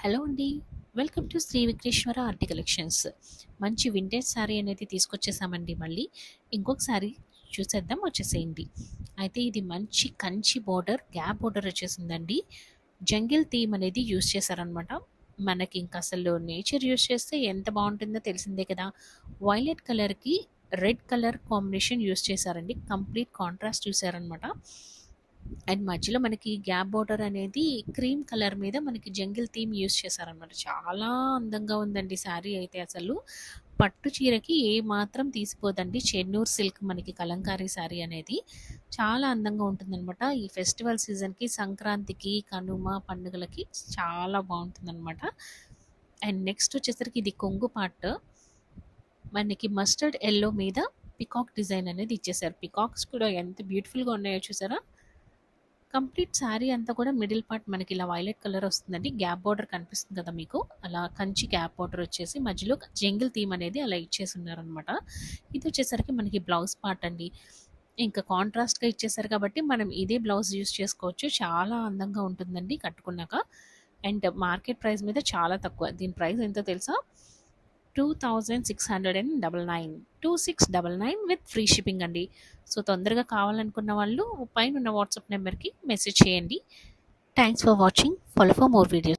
Hello అండి. Welcome to Shri Vighneshwara art collections. మంచి vintage sari అనేది తీసుకొచ్చేసామండి మళ్ళీ. ఇంకొక శారీ చూసేద్దాం వచ్చేసేయండి. అయితే ఇది మంచి కంచి బోర్డర్, గ్యాప్ బోర్డర్ వచ్చేసిందండి. జంగిల్ థీమ్ అనేది యూజ్ చేశారనమాట. మనకి ఇంక అసలు నేచర్ యూజ్ చేస్తే ఎంత బావుంటుందో తెలిసిందే కదా! వైలెట్ కలర్‌కి రెడ్ కలర్ కాంబినేషన్ యూజ్ చేశారండి. కంప్లీట్ కాంట్రాస్ట్ చూసారనమాట. అండ్ మధ్యలో మనకి గ్యాప్ బోర్డర్ అనేది క్రీమ్ కలర్ మీద మనకి జంగిల్ థీమ్ యూజ్ చేశారనమాట. చాలా అందంగా ఉందండి శారీ అయితే అసలు. పట్టు చీరకి ఏ మాత్రం తీసిపోదండి. చెన్నూరు సిల్క్ మనకి కలంకారీ శారీ అనేది. చాలా అందంగా ఉంటుందనమాట. ఈ ఫెస్టివల్ సీజన్‌కి, సంక్రాంతికి, కనుమ పండుగలకి చాలా బావుంటుందనమాట. అండ్ నెక్స్ట్ వచ్చేసరికి ఇది కొంగు పార్ట్. మనకి మస్టర్డ్ యెల్లో మీద పికాక్ డిజైన్ అనేది ఇచ్చేసారు. పికాక్స్ కూడా ఎంత బ్యూటిఫుల్‌గా ఉన్నాయో చూసారా? కంప్లీట్ శారీ అంతా కూడా మిడిల్ పార్ట్ మనకి ఇలా వైలెట్ కలర్ వస్తుందండి. గ్యాప్ బోర్డర్ కనిపిస్తుంది కదా మీకు. అలా కంచి గ్యాప్ బోర్డర్ వచ్చేసి మధ్యలో జంగిల్ థీమ్ అనేది అలా ఇచ్చేసున్నారనమాట. ఇది వచ్చేసరికి మనకి బ్లౌజ్ పార్ట్ అండి. ఇంకా కాంట్రాస్ట్‌గా ఇచ్చేసారు కాబట్టి మనం ఇదే బ్లౌజ్ యూజ్ చేసుకోవచ్చు. చాలా అందంగా ఉంటుందండి కట్టుకున్నాక. అండ్ మార్కెట్ ప్రైస్ మీద చాలా తక్కువ. దీని ప్రైస్ ఎంతో తెలుసా? 2699 2699 విత్ ఫ్రీ షిప్పింగ్ అండి. సో తొందరగా కావాలనుకున్న వాళ్ళు పైన ఉన్న వాట్సాప్ నెంబర్కి మెసేజ్ చేయండి. Thanks for watching. Follow for more videos.